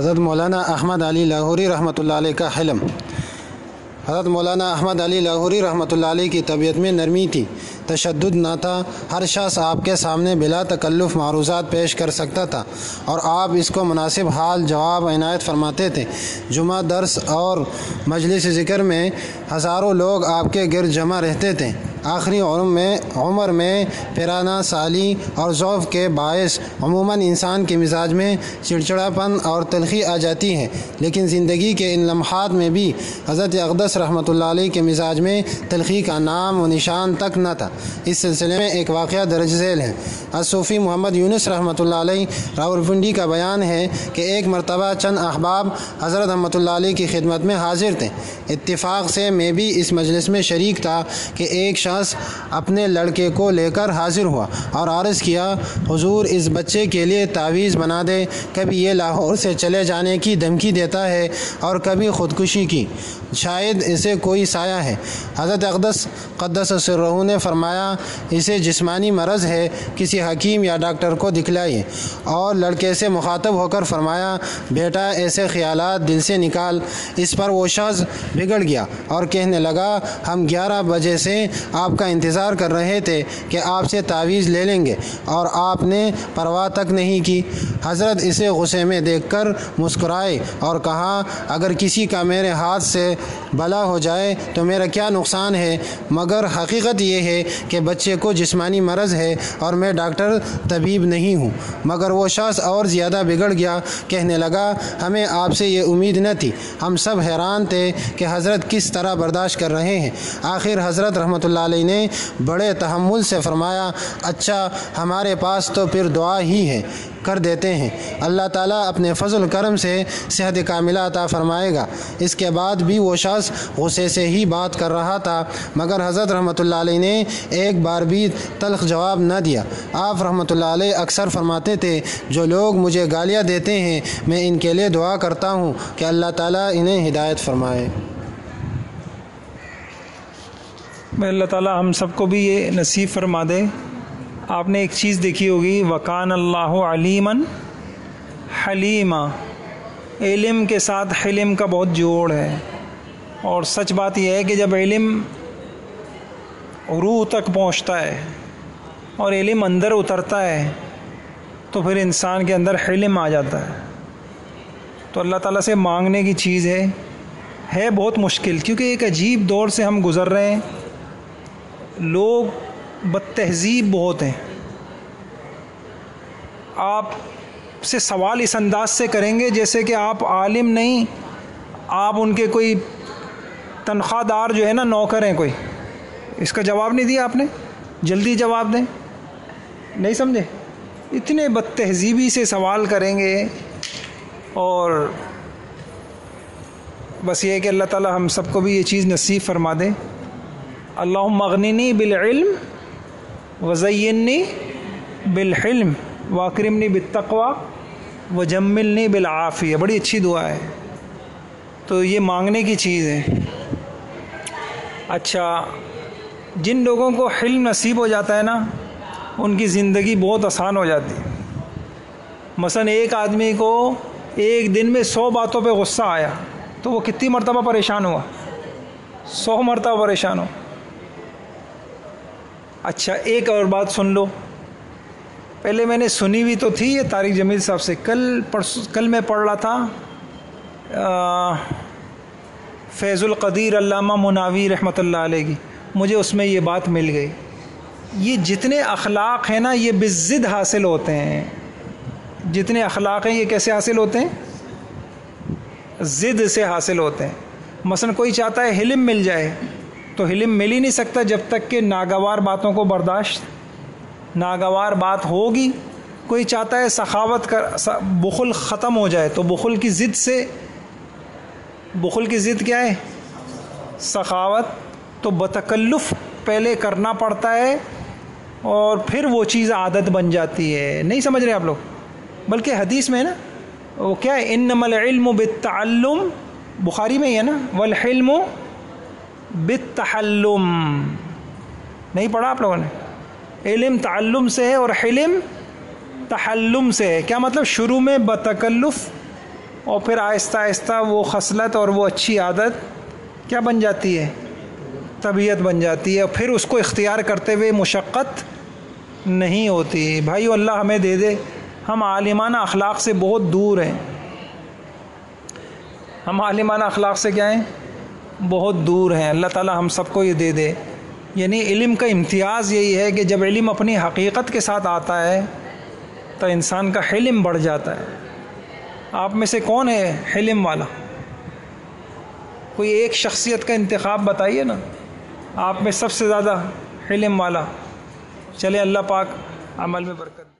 حضرت مولانا احمد علی لاہوری رحمۃ اللہ علیہ کا حلم۔ حضرت مولانا احمد علی لاہوری رحمۃ اللہ علیہ کی طبیعت میں نرمی تھی، تشدد نہ تھا۔ ہر شخص آپ کے سامنے بلا تکلف معروضات پیش کر سکتا تھا اور آپ اس کو مناسب حال جواب عنایت فرماتے تھے۔ جمعہ درس اور مجلس ذکر میں ہزاروں لوگ آپ کے گرد جمع رہتے تھے۔ آخری عمر میں پیرانا سالی اور ضعف کے باعث عموماً انسان کے مزاج میں چڑچڑاپن اور تلخی آ جاتی ہے، لیکن زندگی کے ان لمحات میں بھی حضرت اقدس رحمۃ اللہ علیہ کے مزاج میں تلخی کا نام و نشان تک نہ تھا۔ اس سلسلے میں ایک واقعہ درج ذیل ہے۔ صوفی محمد یونس رحمۃ اللہ علیہ راولپنڈی کا بیان ہے کہ ایک مرتبہ چند احباب حضرت رحمۃ اللہ علیہ کی خدمت میں حاضر تھے۔ اتفاق سے میں بھی اس مجلس میں شریک تھا کہ ایک شخص اپنے لڑکے کو لے کر حاضر ہوا اور عرض کیا، حضور اس بچے کے لیے تعویذ بنا دے، کبھی یہ لاہور سے چلے جانے کی دھمکی دیتا ہے اور کبھی خودکشی کی، شاید اسے کوئی سایہ ہے۔ حضرت اقدس قدس سرہ نے فرمایا، اسے جسمانی مرض ہے، کسی حکیم یا ڈاکٹر کو دکھلائیے، اور لڑکے سے مخاطب ہو کر فرمایا، بیٹا ایسے خیالات دل سے نکال۔ اس پر وہ شخص بگڑ گیا اور کہنے لگا، ہم 11 بجے سے آپ کا انتظار کر رہے تھے کہ آپ سے تعویذ لے لیں گے اور آپ نے پرواہ تک نہیں کی۔ حضرت اسے غصے میں دیکھ کر مسکرائے اور کہا، اگر کسی کا میرے ہاتھ سے بلا ہو جائے تو میرا کیا نقصان ہے، مگر حقیقت یہ ہے کہ بچے کو جسمانی مرض ہے اور میں ڈاکٹر طبیب نہیں ہوں۔ مگر وہ شخص اور زیادہ بگڑ گیا، کہنے لگا، ہمیں آپ سے یہ امید نہ تھی۔ ہم سب حیران تھے کہ حضرت کس طرح برداشت کر رہے ہیں۔ آخر حضرت رحمۃ اللہ علیہ نے بڑے تحمل سے فرمایا، اچھا ہمارے پاس تو پھر دعا ہی ہے، کر دیتے ہیں، اللہ تعالیٰ اپنے فضل کرم سے صحت کاملہ عطا فرمائے گا۔ اس کے بعد بھی وہ شخص غصے سے ہی بات کر رہا تھا، مگر حضرت رحمۃ اللہ علیہ نے ایک بار بھی تلخ جواب نہ دیا۔ آپ رحمۃ اللہ علیہ اکثر فرماتے تھے، جو لوگ مجھے گالیاں دیتے ہیں میں ان کے لیے دعا کرتا ہوں کہ اللہ تعالیٰ انہیں ہدایت فرمائے۔ اللہ تعالیٰ ہم سب کو بھی یہ نصیب فرما دے۔ آپ نے ایک چیز دیکھی ہوگی، وَكَانَ اللَّهُ عَلِيمًا حَلِيمًا، علم کے ساتھ حلم کا بہت جوڑ ہے، اور سچ بات یہ ہے کہ جب علم روح تک پہنچتا ہے اور علم اندر اترتا ہے تو پھر انسان کے اندر حلم آ جاتا ہے۔ تو اللہ تعالیٰ سے مانگنے کی چیز ہے بہت مشکل، کیونکہ ایک عجیب دور سے ہم گزر رہے ہیں۔ لوگ بد تہذیب بہت ہیں۔ آپ سے سوال اس انداز سے کریں گے جیسے کہ آپ عالم نہیں، آپ ان کے کوئی تنخواہ دار جو ہے نا، نوکر ہیں کوئی۔ اس کا جواب نہیں دیا آپ نے، جلدی جواب دیں، نہیں سمجھے؟ اتنے بد تہذیبی سے سوال کریں گے، اور بس یہ ہے کہ اللہ تعالی ہم سب کو بھی یہ چیز نصیب فرما دے۔ اللہم اغننی بالعلم وزینی بالحلم واکرمنی بالتقوی وجملنی بالعافیہ۔ بڑی اچھی دعا ہے، تو یہ مانگنے کی چیز ہے۔ اچھا، جن لوگوں کو حلم نصیب ہو جاتا ہے نا، ان کی زندگی بہت آسان ہو جاتی ہے۔ مثلا ایک آدمی کو ایک دن میں 100 باتوں پہ غصہ آیا تو وہ کتنی مرتبہ پریشان ہوا؟ 100 مرتبہ پریشان ہو۔ اچھا، ایک اور بات سن لو، پہلے میں نے سنی ہوئی تو تھی یہ طارق جمیل صاحب سے، کل میں پڑھ رہا تھا فیض القدیر علامہ مناوی رحمۃ اللہ علیہ کی، مجھے اس میں یہ بات مل گئی۔ یہ جتنے اخلاق ہیں نا، یہ بضد حاصل ہوتے ہیں۔ جتنے اخلاق ہیں یہ کیسے حاصل ہوتے ہیں؟ ضد سے حاصل ہوتے ہیں۔ مثلا کوئی چاہتا ہے حلم مل جائے، تو حلم مل ہی نہیں سکتا جب تک کہ ناگوار باتوں کو برداشت، ناگوار بات ہوگی۔ کوئی چاہتا ہے سخاوت بخل ختم ہو جائے، تو بخل کی ضد سے، بخل کی ضد کیا ہے؟ سخاوت۔ تو بتکلف پہلے کرنا پڑتا ہے اور پھر وہ چیز عادت بن جاتی ہے۔ نہیں سمجھ رہے آپ لوگ؟ بلکہ حدیث میں ہے نا، وہ کیا ہے، انما العلم بالتعلم، بخاری میں ہی ہے نا، والحلم بالتحلم۔ نہیں پڑھا آپ لوگوں نے؟ علم تعلم سے ہے اور حلم تحلم سے ہے۔ کیا مطلب؟ شروع میں بتکلف اور پھر آہستہ آہستہ وہ خصلت اور وہ اچھی عادت کیا بن جاتی ہے؟ طبیعت بن جاتی ہے، پھر اس کو اختیار کرتے ہوئے مشقت نہیں ہوتی۔ بھائیو اللہ ہمیں دے دے، ہم عالمانہ اخلاق سے بہت دور ہیں، ہم عالمانہ اخلاق سے کیا ہیں؟ بہت دور ہیں۔ اللہ تعالی ہم سب کو یہ دے دے۔ یعنی علم کا امتیاز یہی ہے کہ جب علم اپنی حقیقت کے ساتھ آتا ہے تو انسان کا حلم بڑھ جاتا ہے۔ آپ میں سے کون ہے حلم والا؟ کوئی ایک شخصیت کا انتخاب بتائیے نا، آپ میں سب سے زیادہ حلم والا۔ چلے اللہ پاک عمل میں برکت دے۔